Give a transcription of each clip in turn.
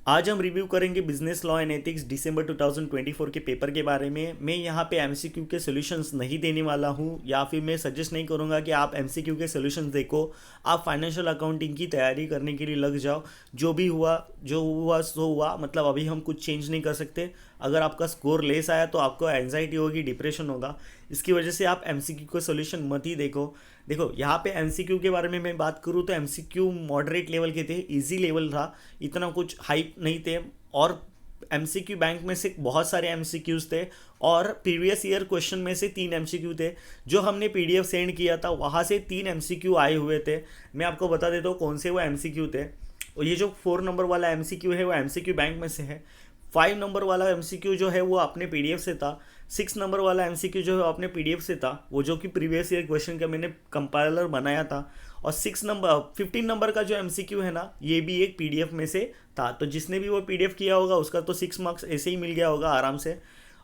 आज हम रिव्यू करेंगे बिजनेस लॉ एंड एथिक्स दिसंबर 2024 के पेपर के बारे में। मैं यहाँ पे एमसीक्यू के सॉल्यूशंस नहीं देने वाला हूँ, या फिर मैं सजेस्ट नहीं करूँगा कि आप एमसीक्यू के सॉल्यूशंस देखो। आप फाइनेंशियल अकाउंटिंग की तैयारी करने के लिए लग जाओ। जो हुआ सो हुआ, मतलब अभी हम कुछ चेंज नहीं कर सकते। अगर आपका स्कोर लेस आया तो आपको एंजाइटी होगी, डिप्रेशन होगा। इसकी वजह से आप एमसीक्यू का सॉल्यूशन मत ही देखो। देखो यहाँ पे एमसीक्यू के बारे में मैं बात करूँ तो एमसीक्यू मॉडरेट लेवल के थे, इजी लेवल था, इतना कुछ हाइप नहीं थे। और एमसीक्यू बैंक में से बहुत सारे एमसीक्यूज थे, और प्रीवियस ईयर क्वेश्चन में से 3 एमसीक्यू थे। जो हमने पीडीएफ सेंड किया था वहाँ से 3 एमसीक्यू आए हुए थे। मैं आपको बता देता हूँ कौन से वो एमसीक्यू थे। और ये जो 4 नंबर वाला एमसीक्यू है वो एमसीक्यू बैंक में से है। 5 नंबर वाला एमसीक्यू जो है वो अपने पीडीएफ से था। 6 नंबर वाला एमसीक्यू जो है अपने पीडीएफ से था, वो जो कि प्रीवियस ईयर क्वेश्चन का मैंने कंपाइलर बनाया था। और 15 नंबर का जो एमसीक्यू है ना, ये भी एक पीडीएफ में से था। तो जिसने भी वो पीडीएफ किया होगा उसका तो 6 मार्क्स ऐसे ही मिल गया होगा आराम से।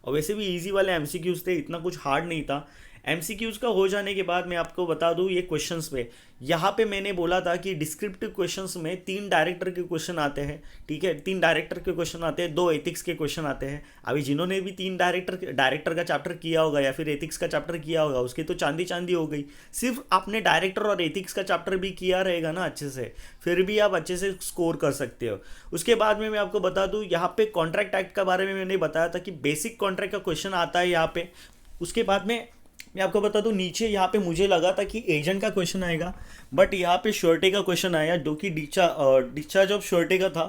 और वैसे भी इजी वाले एमसीक्यूज थे, इतना कुछ हार्ड नहीं था। एमसीक्यूज का हो जाने के बाद मैं आपको बता दूं ये क्वेश्चंस पे। यहाँ पे मैंने बोला था कि डिस्क्रिप्टिव क्वेश्चंस में 3 डायरेक्टर के क्वेश्चन आते हैं, ठीक है। 3 डायरेक्टर के क्वेश्चन आते हैं, 2 एथिक्स के क्वेश्चन आते हैं। अभी जिन्होंने भी 3 डायरेक्टर का चैप्टर किया होगा या फिर एथिक्स का चैप्टर किया होगा, उसकी तो चांदी चांदी हो गई। सिर्फ आपने डायरेक्टर और एथिक्स का चैप्टर भी किया रहेगा ना अच्छे से, फिर भी आप अच्छे से स्कोर कर सकते हो। उसके बाद में मैं आपको बता दूं, यहाँ पे कॉन्ट्रैक्ट एक्ट का बारे में मैंने बताया था कि बेसिक कॉन्ट्रैक्ट का क्वेश्चन आता है यहाँ पे। उसके बाद में मैं आपको बता दूं, नीचे यहाँ पे मुझे लगा था कि एजेंट का क्वेश्चन आएगा, बट यहाँ पे श्योरिटी का क्वेश्चन आया, जो कि डिस्चार्ज ऑफ श्योरिटी का था।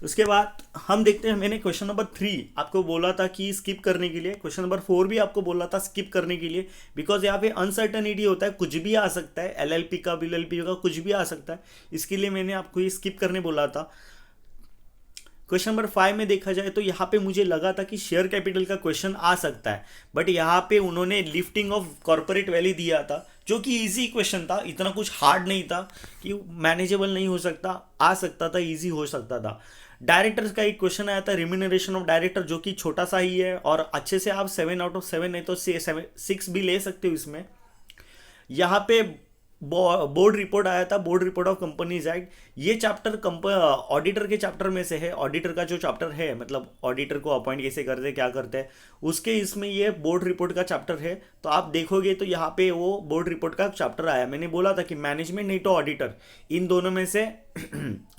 उसके बाद हम देखते हैं, मैंने क्वेश्चन नंबर 3 आपको बोला था कि स्किप करने के लिए, क्वेश्चन नंबर 4 भी आपको बोला था स्किप करने के लिए, बिकॉज यहाँ पे अनसर्टनिटी होता है, कुछ भी आ सकता है, एलएलपी का बीएलएलपी का कुछ भी आ सकता है। इसके लिए मैंने आपको ये स्किप करने बोला था। क्वेश्चन नंबर 5 में देखा जाए तो यहाँ पे मुझे लगा था कि शेयर कैपिटल का क्वेश्चन आ सकता है, बट यहाँ पे उन्होंने लिफ्टिंग ऑफ कॉर्पोरेट वैल्यू दिया था, जो कि इजी क्वेश्चन था, इतना कुछ हार्ड नहीं था कि मैनेजेबल नहीं हो सकता, आ सकता था, इजी हो सकता था। डायरेक्टर्स का एक क्वेश्चन आया था, रिम्यूनरेशन ऑफ डायरेक्टर, जो कि छोटा सा ही है, और अच्छे से आप 7/7 नहीं तो 6 भी ले सकते हो इसमें। यहाँ पे बोर्ड रिपोर्ट आया था, board report of companies act. ये चैप्टर ऑडिटर के चैप्टर में से है। ऑडिटर का जो चैप्टर है, मतलब ऑडिटर को अपॉइंट कैसे करते हैं, क्या करते हैं, उसके इसमें ये बोर्ड रिपोर्ट का चैप्टर है। तो आप देखोगे तो यहाँ पे वो बोर्ड रिपोर्ट का चैप्टर आया। मैंने बोला था कि मैनेजमेंट नहीं तो ऑडिटर, इन दोनों में से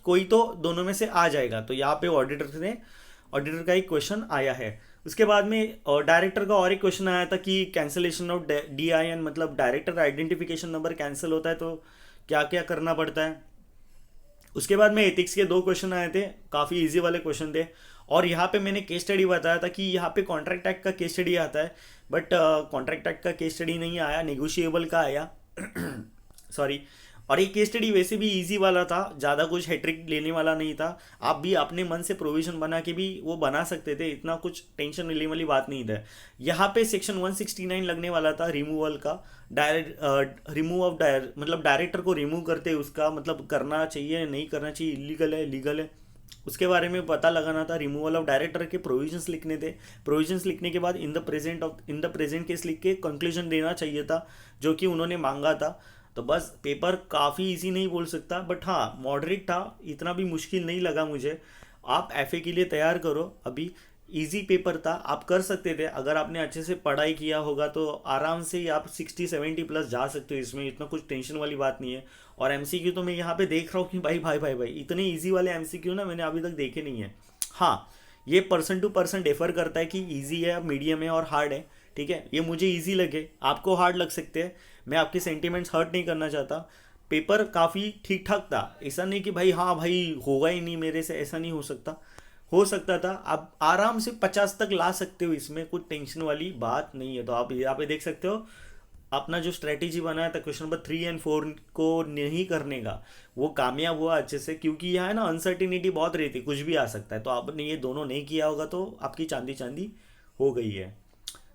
कोई तो दोनों में से आ जाएगा। तो यहाँ पे ऑडिटर का एक क्वेश्चन आया है। उसके बाद में डायरेक्टर का और एक क्वेश्चन आया था कि कैंसिलेशन ऑफ DIN, मतलब डायरेक्टर आइडेंटिफिकेशन नंबर कैंसिल होता है तो क्या क्या करना पड़ता है। उसके बाद में एथिक्स के 2 क्वेश्चन आए थे, काफ़ी इजी वाले क्वेश्चन थे। और यहाँ पे मैंने केस स्टडी बताया था कि यहाँ पे कॉन्ट्रैक्ट एक्ट का केस स्टडी आता है, बट कॉन्ट्रैक्ट एक्ट का केस स्टडी नहीं आया, नेगोशिएबल का आया सॉरी। और ये केस स्टडी वैसे भी इजी वाला था, ज़्यादा कुछ हैट्रिक लेने वाला नहीं था। आप भी अपने मन से प्रोविजन बना के भी वो बना सकते थे, इतना कुछ टेंशन लेने वाली बात नहीं था। यहाँ पे सेक्शन 169 लगने वाला था रिमूवल का। मतलब डायरेक्टर को रिमूव करते उसका मतलब करना चाहिए नहीं करना चाहिए, इलीगल है लीगल है, उसके बारे में पता लगाना था। रिमूवल ऑफ डायरेक्टर के प्रोविजंस लिखने थे। प्रोविजंस लिखने के बाद इन द प्रेजेंट केस लिख के कंक्लूजन देना चाहिए था, जो कि उन्होंने मांगा था। तो बस पेपर काफ़ी इजी नहीं बोल सकता, बट हाँ मॉडरेट था, इतना भी मुश्किल नहीं लगा मुझे। आप एफए के लिए तैयार करो, अभी इजी पेपर था, आप कर सकते थे। अगर आपने अच्छे से पढ़ाई किया होगा तो आराम से ही आप 60-70 प्लस जा सकते हो, इसमें इतना कुछ टेंशन वाली बात नहीं है। और एमसीक्यू तो मैं यहाँ पे देख रहा हूँ कि भाई भाई भाई भाई इतने ईजी वाले एमसीक्यू ना मैंने अभी तक देखे नहीं है। हाँ, ये पर्सन टू पर्सन डिफर करता है कि ईजी है, मीडियम है और हार्ड है, ठीक है। ये मुझे ईजी लगे, आपको हार्ड लग सकते हैं, मैं आपके सेंटिमेंट्स हर्ट नहीं करना चाहता। पेपर काफ़ी ठीक ठाक था, ऐसा नहीं कि भाई हाँ भाई होगा ही नहीं मेरे से, ऐसा नहीं हो सकता था। आप आराम से 50 तक ला सकते हो, इसमें कुछ टेंशन वाली बात नहीं है। तो आप यहाँ पे देख सकते हो अपना जो स्ट्रेटेजी बनाया था क्वेश्चन नंबर 3 और 4 को नहीं करने का, वो कामयाब हुआ अच्छे से, क्योंकि यहाँ है ना अनसर्टिनिटी बहुत रहती, कुछ भी आ सकता है। तो आपने ये दोनों नहीं किया होगा तो आपकी चांदी चांदी हो गई है।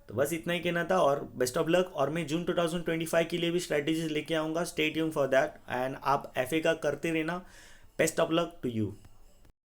तो बस इतना ही कहना था, और बेस्ट ऑफ लक। और मैं जून 2025 के लिए भी स्ट्रेटेजीज लेके आऊँगा, stay tune for that. And आप एफए का करते रहना। Best of luck to you.